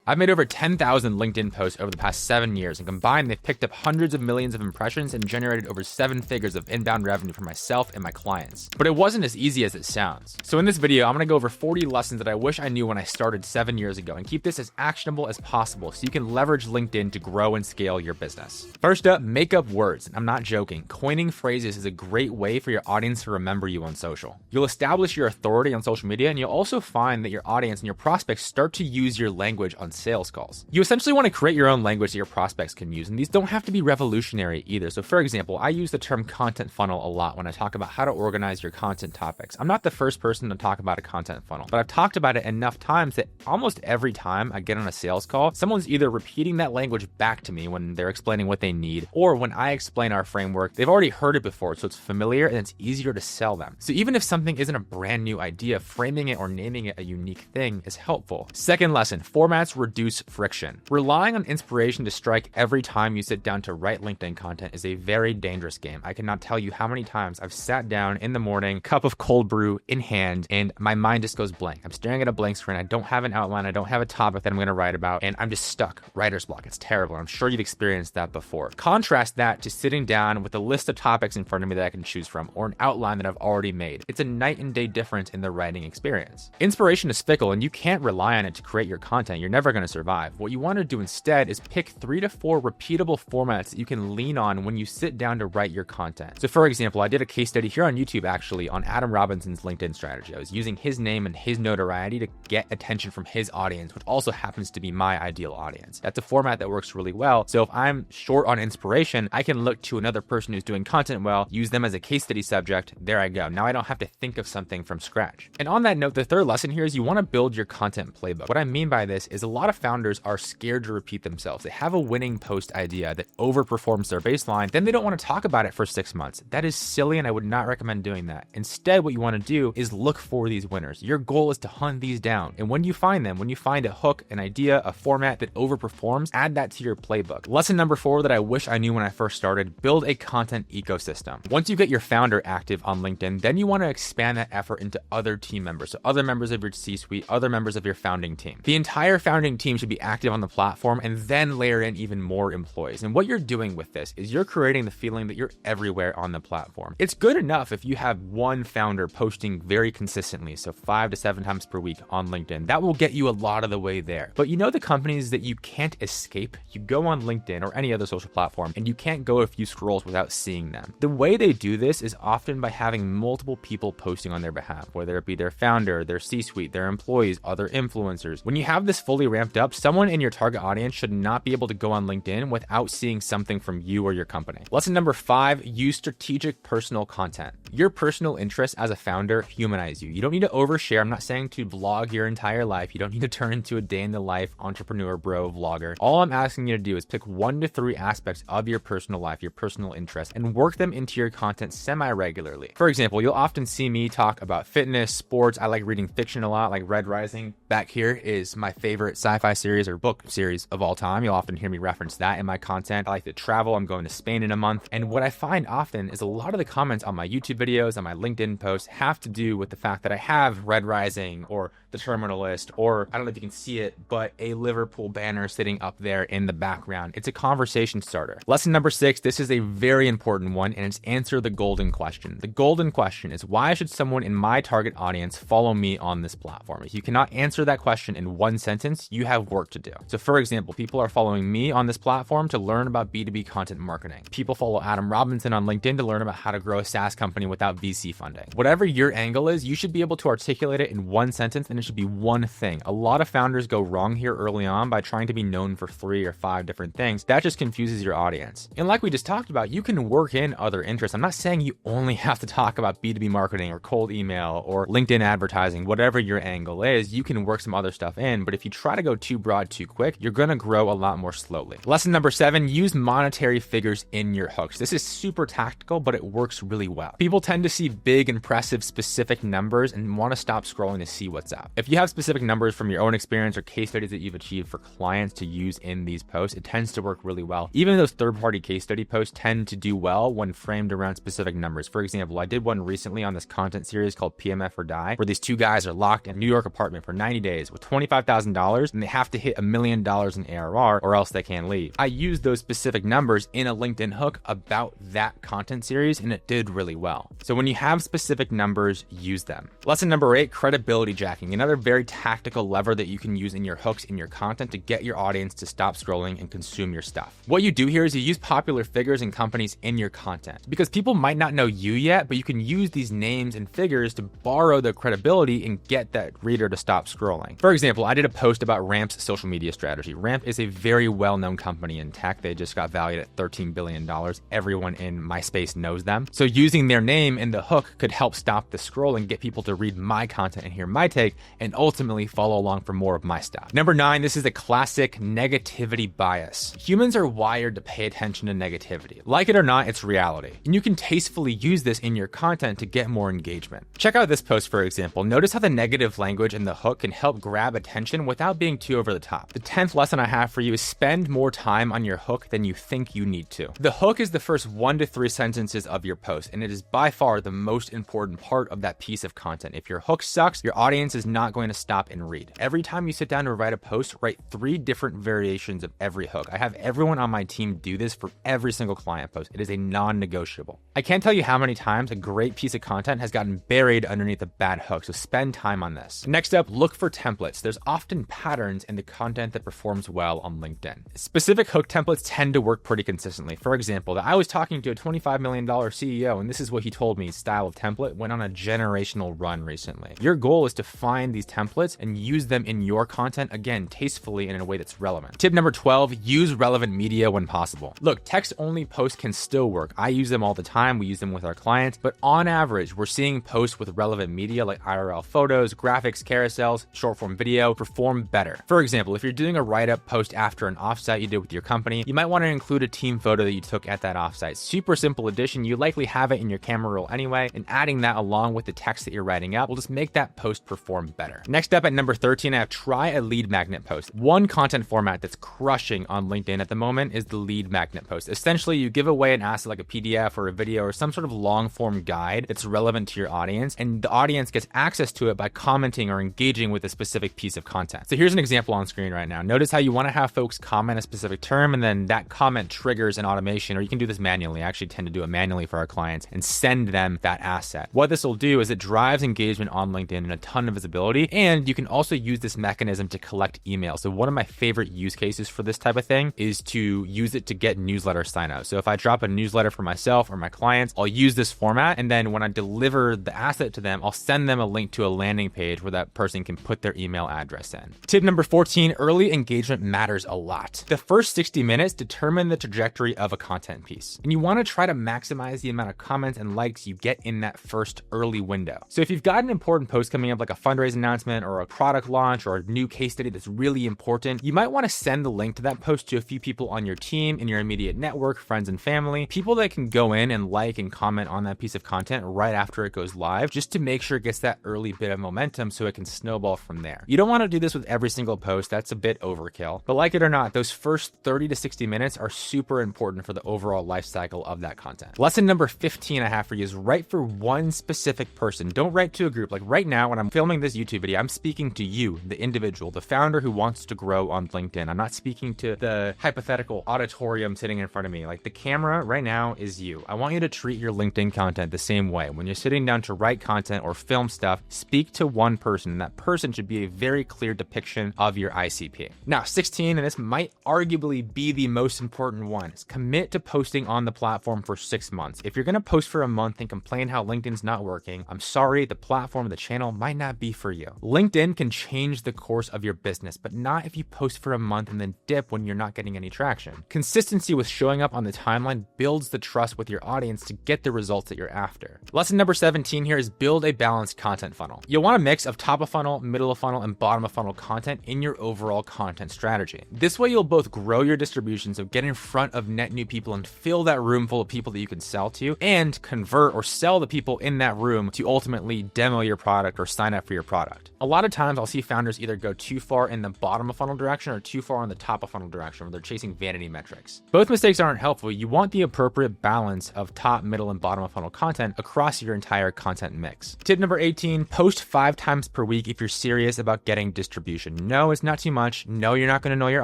I've made over 10,000 LinkedIn posts over the past 7 years, and combined, they've picked up hundreds of millions of impressions and generated over 7 figures of inbound revenue for myself and my clients. But it wasn't as easy as it sounds. So in this video, I'm gonna go over 40 lessons that I wish I knew when I started 7 years ago, and keep this as actionable as possible so you can leverage LinkedIn to grow and scale your business. First up, make up words. I'm not joking. Coining phrases is a great way for your audience to remember you on social. You'll establish your authority on social media, and you'll also find that your audience and your prospects start to use your language on sales calls. You essentially want to create your own language that your prospects can use, and these don't have to be revolutionary either. So for example, I use the term content funnel a lot when I talk about how to organize your content topics. I'm not the first person to talk about a content funnel, but I've talked about it enough times that almost every time I get on a sales call, someone's either repeating that language back to me when they're explaining what they need, or when I explain our framework, they've already heard it before, so it's familiar and it's easier to sell them. So even if something isn't a brand new idea, framing it or naming it a unique thing is helpful. Second lesson, formats reduce friction. Relying on inspiration to strike every time you sit down to write LinkedIn content is a very dangerous game. I cannot tell you how many times I've sat down in the morning, cup of cold brew in hand, and my mind just goes blank. I'm staring at a blank screen. I don't have an outline. I don't have a topic that I'm going to write about, and I'm just stuck. Writer's block. It's terrible. I'm sure you've experienced that before. Contrast that to sitting down with a list of topics in front of me that I can choose from, or an outline that I've already made. It's a night and day difference in the writing experience. Inspiration is fickle, and you can't rely on it to create your content. You're never going to survive. What you want to do instead is pick 3 to 4 repeatable formats that you can lean on when you sit down to write your content. So for example, I did a case study here on YouTube actually on Adam Robinson's LinkedIn strategy. I was using his name and his notoriety to get attention from his audience, which also happens to be my ideal audience. That's a format that works really well. So if I'm short on inspiration, I can look to another person who's doing content well, use them as a case study subject. There I go. Now I don't have to think of something from scratch. And on that note, the third lesson here is you want to build your content playbook. What I mean by this is a lot of founders are scared to repeat themselves. They have a winning post idea that overperforms their baseline, then they don't want to talk about it for 6 months. That is silly, and I would not recommend doing that. Instead, what you want to do is look for these winners. Your goal is to hunt these down. And when you find them, when you find a hook, an idea, a format that overperforms, add that to your playbook. Lesson number 4 that I wish I knew when I first started, build a content ecosystem. Once you get your founder active on LinkedIn, then you want to expand that effort into other team members. So other members of your C-suite, other members of your founding team. The entire founding team should be active on the platform, and then layer in even more employees. And what you're doing with this is you're creating the feeling that you're everywhere on the platform. It's good enough if you have one founder posting very consistently, so 5 to 7 times per week on LinkedIn. That will get you a lot of the way there. But you know the companies that you can't escape? You go on LinkedIn or any other social platform, and you can't go a few scrolls without seeing them. The way they do this is often by having multiple people posting on their behalf, whether it be their founder, their C-suite, their employees, other influencers. When you have this fully ramped up, someone in your target audience should not be able to go on LinkedIn without seeing something from you or your company. Lesson number 5, use strategic personal content. Your personal interests as a founder humanize you. You don't need to overshare. I'm not saying to vlog your entire life. You don't need to turn into a day in the life entrepreneur bro vlogger. All I'm asking you to do is pick 1 to 3 aspects of your personal life, your personal interests, and work them into your content semi-regularly. For example, you'll often see me talk about fitness, sports. I like reading fiction a lot, like Red Rising. Back here is my favorite sci-fi series or book series of all time. You'll often hear me reference that in my content. I like to travel. I'm going to Spain in a month. And what I find often is a lot of the comments on my YouTube videos, on my LinkedIn posts have to do with the fact that I have Red Rising or The Terminal List, or I don't know if you can see it, but a Liverpool banner sitting up there in the background. It's a conversation starter. Lesson number 6, this is a very important one, and it's answer the golden question. The golden question is, why should someone in my target audience follow me on this platform? If you cannot answer that question in 1 sentence, you have work to do. So for example, people are following me on this platform to learn about B2B content marketing. People follow Adam Robinson on LinkedIn to learn about how to grow a SaaS company without VC funding. Whatever your angle is, you should be able to articulate it in 1 sentence, and it should be one thing. A lot of founders go wrong here early on by trying to be known for 3 or 5 different things. That just confuses your audience. And like we just talked about, you can work in other interests. I'm not saying you only have to talk about B2B marketing or cold email or LinkedIn advertising. Whatever your angle is, you can work some other stuff in. But if you try to go too broad too quick, you're going to grow a lot more slowly. Lesson number 7, use monetary figures in your hooks. This is super tactical, but it works really well. People tend to see big, impressive, specific numbers and want to stop scrolling to see what's up. out. If you have specific numbers from your own experience or case studies that you've achieved for clients to use in these posts, it tends to work really well. Even those third-party case study posts tend to do well when framed around specific numbers. For example, I did one recently on this content series called PMF or Die, where these two guys are locked in a New York apartment for 90 days with $25,000 and they have to hit $1 million in ARR or else they can't leave. I used those specific numbers in a LinkedIn hook about that content series and it did really well. So when you have specific numbers, use them. Lesson number 8, credibility jacking. Another very tactical lever that you can use in your hooks in your content to get your audience to stop scrolling and consume your stuff. What you do here is you use popular figures and companies in your content because people might not know you yet, but you can use these names and figures to borrow their credibility and get that reader to stop scrolling. For example, I did a post about Ramp's social media strategy. Ramp is a very well-known company in tech. They just got valued at $13 billion. Everyone in my space knows them. So using their name in the hook could help stop the scrolling, get people to read my content and hear my take, and ultimately follow along for more of my stuff. Number 9, this is the classic negativity bias. Humans are wired to pay attention to negativity. Like it or not, it's reality. And you can tastefully use this in your content to get more engagement. Check out this post, for example. Notice how the negative language in the hook can help grab attention without being too over the top. The 10th lesson I have for you is spend more time on your hook than you think you need to. The hook is the first 1 to 3 sentences of your post, and it is by far the most important part of that piece of content. If your hook sucks, your audience is not going to stop and read. Every time you sit down to write a post, write 3 different variations of every hook. I have everyone on my team do this for every single client post. It is a non-negotiable. I can't tell you how many times a great piece of content has gotten buried underneath a bad hook, so spend time on this. Next up, look for templates. There's often patterns in the content that performs well on LinkedIn. Specific hook templates tend to work pretty consistently. For example, I was talking to a $25 million CEO, and this is what he told me style of template went on a generational run recently. Your goal is to find these templates and use them in your content, again, tastefully and in a way that's relevant. Tip number 12, use relevant media when possible. Look, text-only posts can still work. I use them all the time. We use them with our clients, but on average, we're seeing posts with relevant media like IRL photos, graphics, carousels, short-form video perform better. For example, if you're doing a write-up post after an offsite you did with your company, you might want to include a team photo that you took at that offsite. Super simple addition. You likely have it in your camera roll anyway, and adding that along with the text that you're writing up will just make that post perform better. Next up at number 13, I have try a lead magnet post. One content format that's crushing on LinkedIn at the moment is the lead magnet post. Essentially, you give away an asset like a PDF or a video or some sort of long form guide that's relevant to your audience, and the audience gets access to it by commenting or engaging with a specific piece of content. So here's an example on screen right now. Notice how you want to have folks comment a specific term, and then that comment triggers an automation, or you can do this manually. I actually tend to do it manually for our clients and send them that asset. What this will do is it drives engagement on LinkedIn and a ton of visibility, and you can also use this mechanism to collect emails. So one of my favorite use cases for this type of thing is to use it to get newsletter signups. So if I drop a newsletter for myself or my clients, I'll use this format, and then when I deliver the asset to them, I'll send them a link to a landing page where that person can put their email address in. Tip number 14, early engagement matters a lot. The first 60 minutes determine the trajectory of a content piece, and you want to try to maximize the amount of comments and likes you get in that first early window. So if you've got an important post coming up like a fundraising announcement or a product launch or a new case study that's really important, you might want to send the link to that post to a few people on your team, in your immediate network, friends and family, people that can go in and like and comment on that piece of content right after it goes live, just to make sure it gets that early bit of momentum so it can snowball from there. You don't want to do this with every single post. That's a bit overkill, but like it or not, those first 30 to 60 minutes are super important for the overall life cycle of that content. Lesson number 15 I have for you is write for one specific person. Don't write to a group. Like right now, when I'm filming this YouTube video, I'm speaking to you, the individual, the founder who wants to grow on LinkedIn. I'm not speaking to the hypothetical auditorium sitting in front of me. Like the camera right now is you. I want you to treat your LinkedIn content the same way. When you're sitting down to write content or film stuff, speak to one person, and that person should be a very clear depiction of your ICP. Now, 16, and this might arguably be the most important one, is commit to posting on the platform for 6 months. If you're going to post for a month and complain how LinkedIn's not working, I'm sorry, the platform, the channel might not be for you. LinkedIn can change the course of your business, but not if you post for a month and then dip when you're not getting any traction. Consistency with showing up on the timeline builds the trust with your audience to get the results that you're after. Lesson number 17 here is build a balanced content funnel. You'll want a mix of top of funnel, middle of funnel, and bottom of funnel content in your overall content strategy. This way you'll both grow your distribution, so get in front of net new people and fill that room full of people that you can sell to, and convert or sell the people in that room to ultimately demo your product or sign up for your product product. A lot of times I'll see founders either go too far in the bottom of funnel direction or too far in the top of funnel direction where they're chasing vanity metrics. Both mistakes aren't helpful. You want the appropriate balance of top, middle, and bottom of funnel content across your entire content mix. Tip number 18, post 5 times per week if you're serious about getting distribution. No, it's not too much. No, you're not going to know your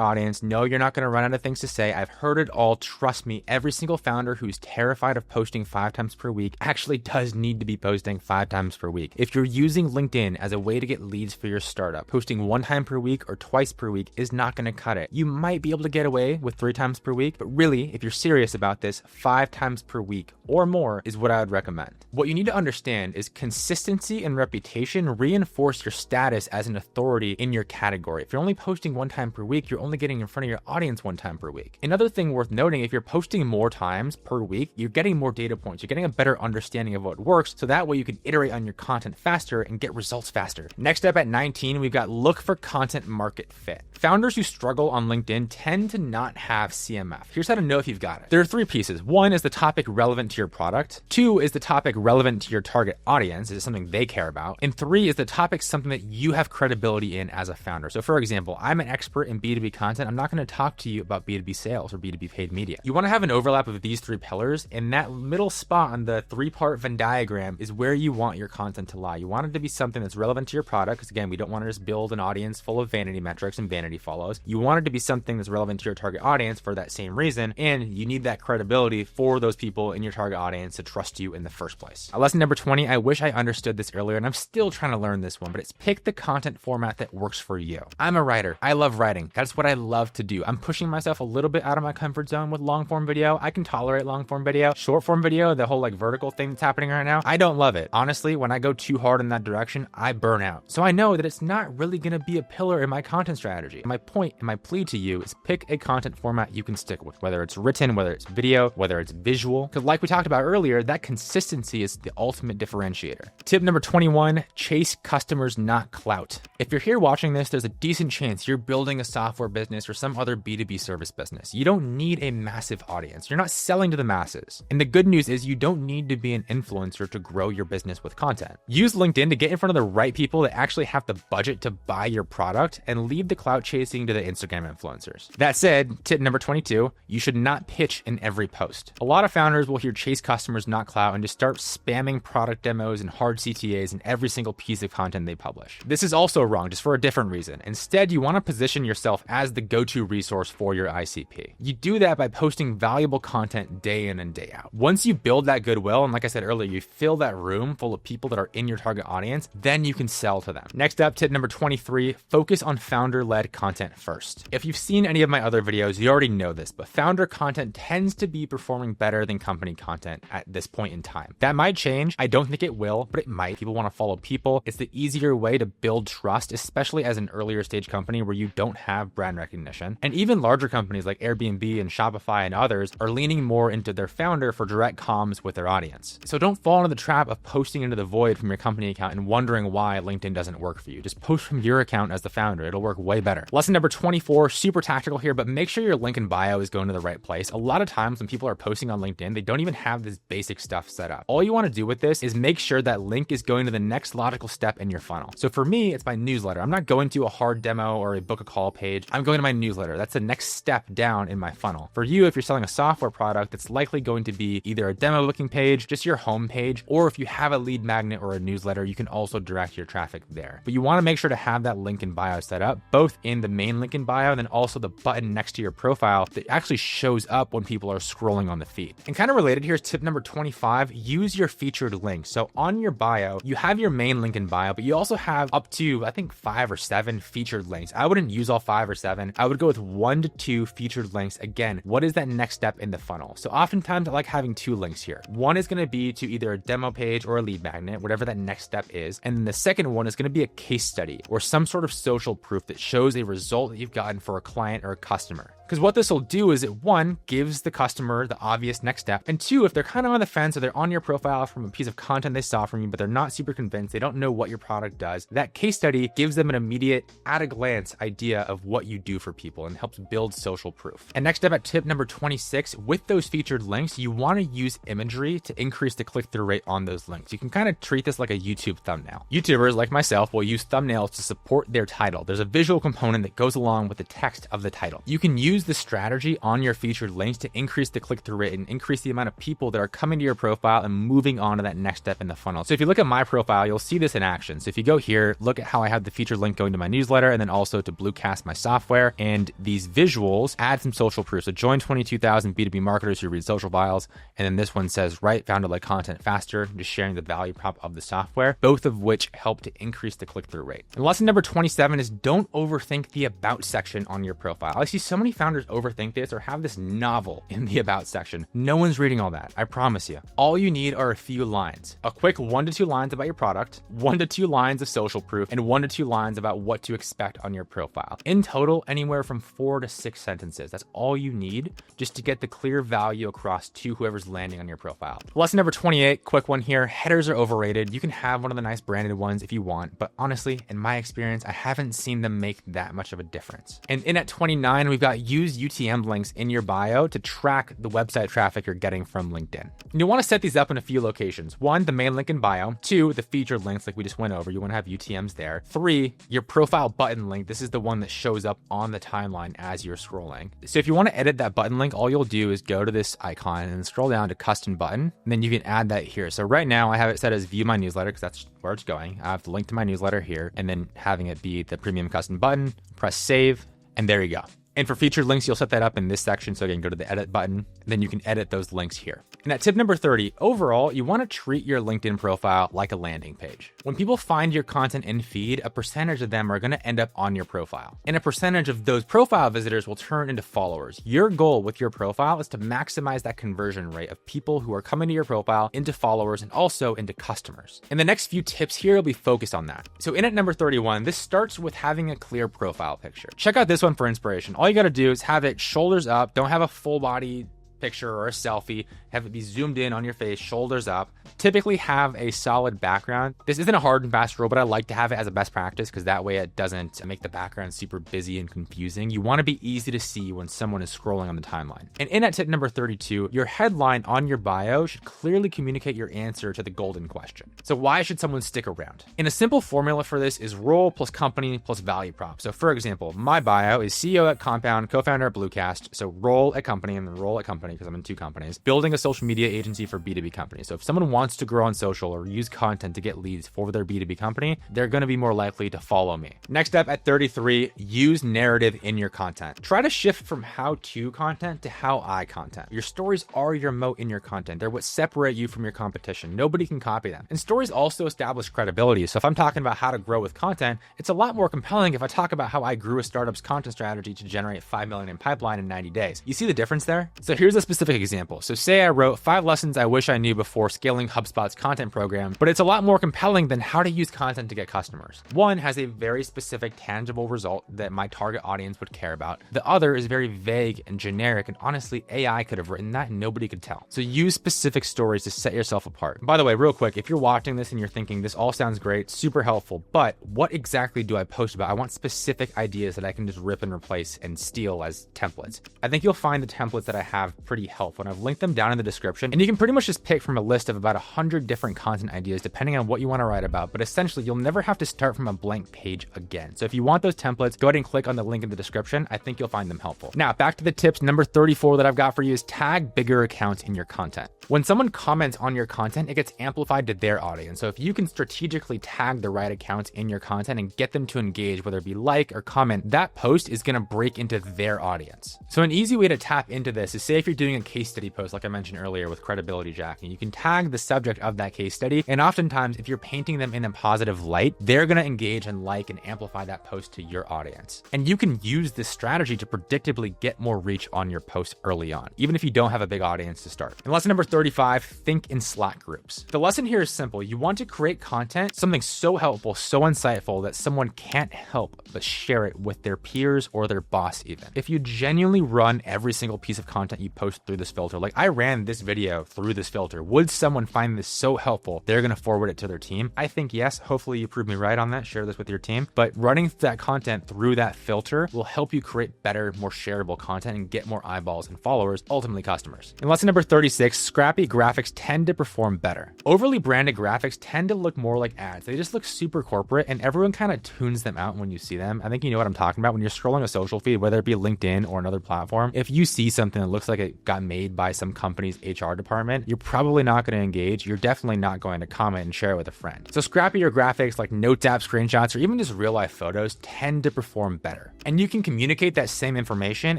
audience. No, you're not going to run out of things to say. I've heard it all. Trust me, every single founder who's terrified of posting 5 times per week actually does need to be posting 5 times per week. If you're using LinkedIn as a way to get leads for your startup, posting 1 time per week or twice per week is not going to cut it. You might be able to get away with 3 times per week, but really, if you're serious about this, 5 times per week or more is what I would recommend. What you need to understand is consistency and reputation reinforce your status as an authority in your category. If you're only posting 1 time per week, you're only getting in front of your audience 1 time per week. Another thing worth noting, if you're posting more times per week, you're getting more data points. You're getting a better understanding of what works, so that way you can iterate on your content faster and get results faster. Next up at 19, we've got look for content market fit. Founders who struggle on LinkedIn tend to not have CMF. Here's how to know if you've got it. There are 3 pieces. 1 is the topic relevant to your product. 2 is the topic relevant to your target audience. Is it something they care about? And 3 is the topic something that you have credibility in as a founder. So for example, I'm an expert in B2B content. I'm not going to talk to you about B2B sales or B2B paid media. You want to have an overlap of these 3 pillars, and that middle spot on the 3-part Venn diagram is where you want your content to lie. You want it to be something that's relevant to your product, because again, we don't want to just build an audience full of vanity metrics and vanity follows. You want it to be something that's relevant to your target audience for that same reason, and you need that credibility for those people in your target audience to trust you in the first place. Lesson number 20, I wish I understood this earlier, and I'm still trying to learn this one, but it's pick the content format that works for you. I'm a writer. I love writing. That's what I love to do. I'm pushing myself a little bit out of my comfort zone with long form video. I can tolerate long form video. Short form video, the whole like vertical thing that's happening right now, I don't love it. Honestly, when I go too hard in that direction, I burn out. So I know that it's not really going to be a pillar in my content strategy. My point and my plea to you is pick a content format you can stick with, whether it's written, whether it's video, whether it's visual, because like we talked about earlier, that consistency is the ultimate differentiator. Tip number 21, chase customers, not clout. If you're here watching this, there's a decent chance you're building a software business or some other B2B service business. You don't need a massive audience. You're not selling to the masses. And the good news is you don't need to be an influencer to grow your business with content. Use LinkedIn to get in front of the right people that actually have the budget to buy your product, and leave the clout chasing to the Instagram influencers. That said, tip number 22, you should not pitch in every post. A lot of founders will hear chase customers, not clout, and just start spamming product demos and hard CTAs in every single piece of content they publish. This is also wrong, just for a different reason. Instead, you want to position yourself as the go-to resource for your ICP. You do that by posting valuable content day in and day out. Once you build that goodwill, and like I said earlier, you fill that room full of people that are in your target audience, then you can sell to them. Next up, tip number 23, focus on founder-led content first. If you've seen any of my other videos, you already know this, but founder content tends to be performing better than company content at this point in time. That might change. I don't think it will, but it might. People want to follow people. It's the easier way to build trust, especially as an earlier stage company where you don't have brand recognition. And even larger companies like Airbnb and Shopify and others are leaning more into their founder for direct comms with their audience. So don't fall into the trap of posting into the void from your company account and wondering why LinkedIn doesn't work for you. Just post from your account as the founder. It'll work way better. Lesson number 24, super tactical here, but make sure your link in bio is going to the right place. A lot of times when people are posting on LinkedIn, they don't even have this basic stuff set up. All you want to do with this is make sure that link is going to the next logical step in your funnel. So for me, it's my newsletter. I'm not going to a hard demo or a book a call page. I'm going to my newsletter. That's the next step down in my funnel. For you, if you're selling a software product, it's likely going to be either a demo booking page, just your home page, or if you have a lead magnet or a newsletter, you can also direct your traffic there. But you want to make sure to have that link in bio set up, both in the main link in bio and then also the button next to your profile that actually shows up when people are scrolling on the feed. And kind of related here is tip number 25, use your featured links. So on your bio, you have your main link in bio, but you also have up to, I think, 5 or 7 featured links. I wouldn't use all 5 or 7. I would go with 1 to 2 featured links. Again, what is that next step in the funnel? So oftentimes I like having 2 links here. One is going to be to either a demo page or a lead magnet, whatever that next step is. And then the second one is going to be a case study or some sort of social proof that shows a result that you've gotten for a client or a customer. Because what this will do is it, one, gives the customer the obvious next step, and two, if they're kind of on the fence or they're on your profile from a piece of content they saw from you, but they're not super convinced, they don't know what your product does, that case study gives them an immediate, at a glance idea of what you do for people and helps build social proof. And next up at tip number 26, with those featured links, you want to use imagery to increase the click-through rate on those links. You can kind of treat this like a YouTube thumbnail. YouTubers like myself will use thumbnails to support their title. There's a visual component that goes along with the text of the title. You can use the strategy on your featured links to increase the click-through rate and increase the amount of people that are coming to your profile and moving on to that next step in the funnel. So if you look at my profile, you'll see this in action. So if you go here, look at how I have the featured link going to my newsletter and then also to Bluecast, my software, and these visuals add some social proof. So join 22,000 B2B marketers who read social files. And then this one says, right, found to like content faster, just sharing the value prop of the software, both of which help to increase the click-through rate. And lesson number 27 is don't overthink the about section on your profile. I see so many founders overthink this or have this novel in the about section. No one's reading all that, I promise you. All you need are a few lines, a quick 1 to 2 lines about your product, 1 to 2 lines of social proof, and 1 to 2 lines about what to expect on your profile. In total, anywhere from 4 to 6 sentences. That's all you need just to get the clear value across to whoever's landing on your profile. Lesson number 28, quick one here. Headers are overrated. You can have one of the nice branded ones if you want, but honestly, in my experience, I haven't seen them make that much of a difference. And in at 29, we've got use UTM links in your bio to track the website traffic you're getting from LinkedIn. And you want to set these up in a few locations. 1, the main link in bio. 2, the featured links like we just went over. You want to have UTMs there. 3, your profile button link. This is the one that shows up on the timeline as you're scrolling. So if you want to edit that button link, all you'll do is go to this icon and scroll down to custom button, and then you can add that here. So right now I have it set as view my newsletter because that's where it's going. I have the link to my newsletter here, and then having it be the premium custom button, press save, and there you go. And for featured links, you'll set that up in this section. So again, go to the edit button, then you can edit those links here. And at tip number 30, overall, you want to treat your LinkedIn profile like a landing page. When people find your content in feed, a percentage of them are going to end up on your profile. And a percentage of those profile visitors will turn into followers. Your goal with your profile is to maximize that conversion rate of people who are coming to your profile into followers and also into customers. And the next few tips here will be focused on that. So in at number 31, this starts with having a clear profile picture. Check out this one for inspiration. All you got to do is have it shoulders up. Don't have a full body picture or a selfie. Have it be zoomed in on your face, shoulders up. Typically have a solid background. This isn't a hard and fast rule, but I like to have it as a best practice because that way it doesn't make the background super busy and confusing. You want to be easy to see when someone is scrolling on the timeline. And in at tip number 32, your headline on your bio should clearly communicate your answer to the golden question. So why should someone stick around? And a simple formula for this is role plus company plus value prop. So for example, my bio is CEO at Compound, co-founder at Bluecast. So role at company and then role at company because I'm in 2 companies, building a social media agency for B2B companies. So if someone wants to grow on social or use content to get leads for their B2B company, they're going to be more likely to follow me. Next up at 33, use narrative in your content. Try to shift from how-to content to how-I content. Your stories are your moat in your content. They're what separate you from your competition. Nobody can copy them. And stories also establish credibility. So if I'm talking about how to grow with content, it's a lot more compelling if I talk about how I grew a startup's content strategy to generate 5 million in pipeline in 90 days. You see the difference there? So here's a specific example. So say I wrote 5 lessons I wish I knew before scaling HubSpot's content program, but it's a lot more compelling than how to use content to get customers. One has a very specific, tangible result that my target audience would care about. The other is very vague and generic, and honestly, AI could have written that and nobody could tell. So use specific stories to set yourself apart. By the way, real quick, if you're watching this and you're thinking this all sounds great, super helpful, but what exactly do I post about? I want specific ideas that I can just rip and replace and steal as templates. I think you'll find the templates that I have pretty helpful, and I've linked them down in the description, and you can pretty much just pick from a list of about 100 different content ideas depending on what you want to write about, but essentially you'll never have to start from a blank page again. So if you want those templates, go ahead and click on the link in the description. I think you'll find them helpful. Now back to the tips. Number 34 that I've got for you is tag bigger accounts in your content. When someone comments on your content, it gets amplified to their audience. So if you can strategically tag the right accounts in your content and get them to engage, whether it be like or comment, that post is going to break into their audience. So an easy way to tap into this is, say if you're doing a case study post like I mentioned mentioned earlier with credibility jacking. You can tag the subject of that case study, and oftentimes if you're painting them in a positive light, they're going to engage and like and amplify that post to your audience. And you can use this strategy to predictably get more reach on your post early on, even if you don't have a big audience to start. And lesson number 35, think in Slack groups. The lesson here is simple. You want to create content, something so helpful, so insightful that someone can't help but share it with their peers or their boss even. If you genuinely run every single piece of content you post through this filter, like I ran this video through this filter, would someone find this so helpful they're going to forward it to their team? I think yes. Hopefully you prove me right on that. Share this with your team. But running that content through that filter will help you create better, more shareable content and get more eyeballs and followers, ultimately customers. And lesson number 36, scrappy graphics tend to perform better. Overly branded graphics tend to look more like ads. They just look super corporate and everyone kind of tunes them out when you see them. I think you know what I'm talking about. When you're scrolling a social feed, whether it be LinkedIn or another platform, if you see something that looks like it got made by some company's HR department, you're probably not going to engage. You're definitely not going to comment and share it with a friend. So scrappier graphics like Notes app screenshots or even just real life photos tend to perform better. And you can communicate that same information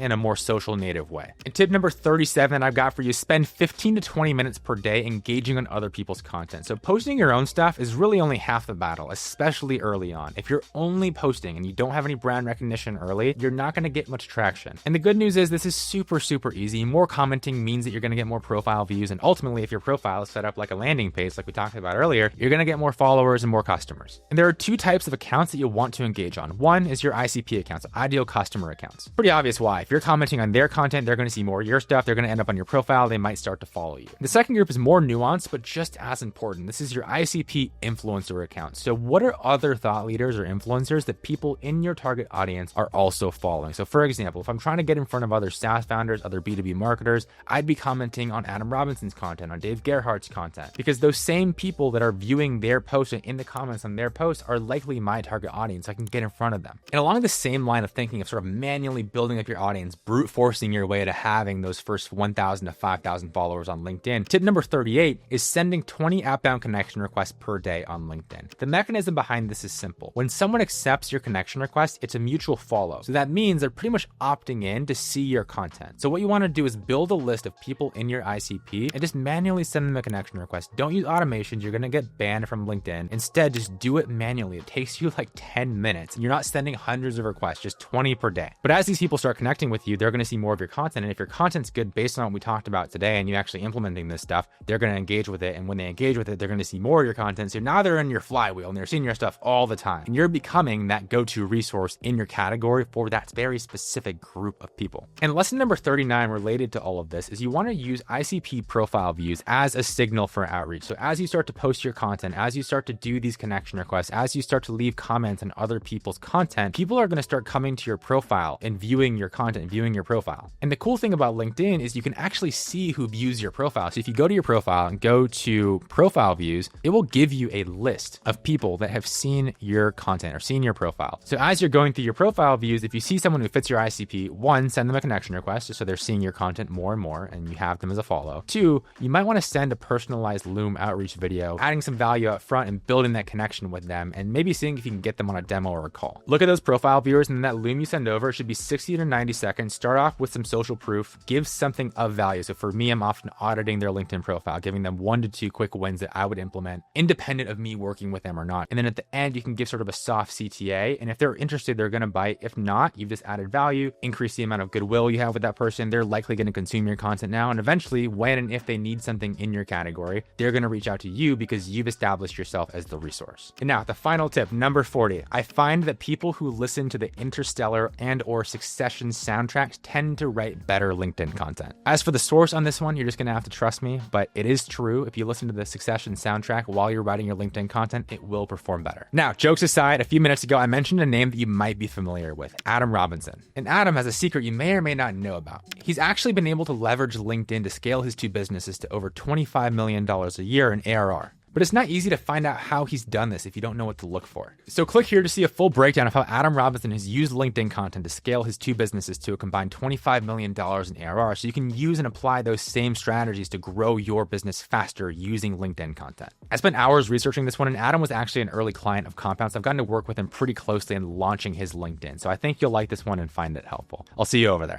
in a more social native way. And tip number 37 that I've got for you, spend 15 to 20 minutes per day engaging on other people's content. So posting your own stuff is really only half the battle, especially early on. If you're only posting and you don't have any brand recognition early, you're not going to get much traction. And the good news is this is super easy. More commenting means that you're going to get more profile views. And ultimately, if your profile is set up like a landing page, like we talked about earlier, you're going to get more followers and more customers. And there are two types of accounts that you'll want to engage on. One is your ICP accounts, ideal customer accounts. Pretty obvious why. If you're commenting on their content, they're going to see more of your stuff. They're going to end up on your profile. They might start to follow you. The second group is more nuanced, but just as important. This is your ICP influencer account. So what are other thought leaders or influencers that people in your target audience are also following? So for example, if I'm trying to get in front of other SaaS founders, other B2B marketers, I'd be commenting on Adam Robinson's content, on Dave Gerhardt's content, because those same people that are viewing their posts and in the comments on their posts are likely my target audience. So I can get in front of them. And along the same line of thinking of sort of manually building up your audience, brute forcing your way to having those first 1,000 to 5,000 followers on LinkedIn, tip number 38 is sending 20 outbound connection requests per day on LinkedIn. The mechanism behind this is simple. When someone accepts your connection request, it's a mutual follow. So that means they're pretty much opting in to see your content. So what you want to do is build a list of people in your ICP and just manually send them a connection request. Don't use automations. You're going to get banned from LinkedIn. Instead, just do it manually. It takes you like 10 minutes and you're not sending hundreds of requests, just 20 per day. But as these people start connecting with you, they're going to see more of your content. And if your content's good based on what we talked about today and you actually implementing this stuff, they're going to engage with it. And when they engage with it, they're going to see more of your content. So now they're in your flywheel and they're seeing your stuff all the time. And you're becoming that go-to resource in your category for that very specific group of people. And lesson number 39 related to all of this is you want to use ICP profile views as a signal for outreach. So as you start to post your content, as you start to do these connection requests, as you start to leave comments on other people's content, people are going to start coming to your profile and viewing your content, viewing your profile. And the cool thing about LinkedIn is you can actually see who views your profile. So if you go to your profile and go to profile views, it will give you a list of people that have seen your content or seen your profile. So as you're going through your profile views, if you see someone who fits your ICP, one, send them a connection request just so they're seeing your content more and more and you have them as a follow. Two, you might want to send a personalized Loom outreach video, adding some value up front and building that connection with them and maybe seeing if you can get them on a demo or a call. Look at those profile viewers and that Loom you send over should be 60 to 90 seconds. Start off with some social proof, give something of value. So for me, I'm often auditing their LinkedIn profile, giving them 1 to 2 quick wins that I would implement independent of me working with them or not. And then at the end, you can give sort of a soft CTA. And if they're interested, they're going to bite. If not, you've just added value, increase the amount of goodwill you have with that person. They're likely going to consume your content now. And eventually, when and if they need something in your category, they're going to reach out to you because you've established yourself as the resource. And now the final tip, number 40. I find that people who listen to the Interstellar and or Succession soundtracks tend to write better LinkedIn content. As for the source on this one, you're just going to have to trust me, but it is true. If you listen to the Succession soundtrack while you're writing your LinkedIn content, it will perform better. Now, jokes aside, a few minutes ago, I mentioned a name that you might be familiar with, Adam Robinson. And Adam has a secret you may or may not know about. He's actually been able to leverage LinkedIn to scale his 2 businesses to over $25 million a year in ARR. But it's not easy to find out how he's done this if you don't know what to look for. So click here to see a full breakdown of how Adam Robinson has used LinkedIn content to scale his 2 businesses to a combined $25 million in ARR. So you can use and apply those same strategies to grow your business faster using LinkedIn content. I spent hours researching this one, and Adam was actually an early client of Compound. So I've gotten to work with him pretty closely in launching his LinkedIn. So I think you'll like this one and find it helpful. I'll see you over there.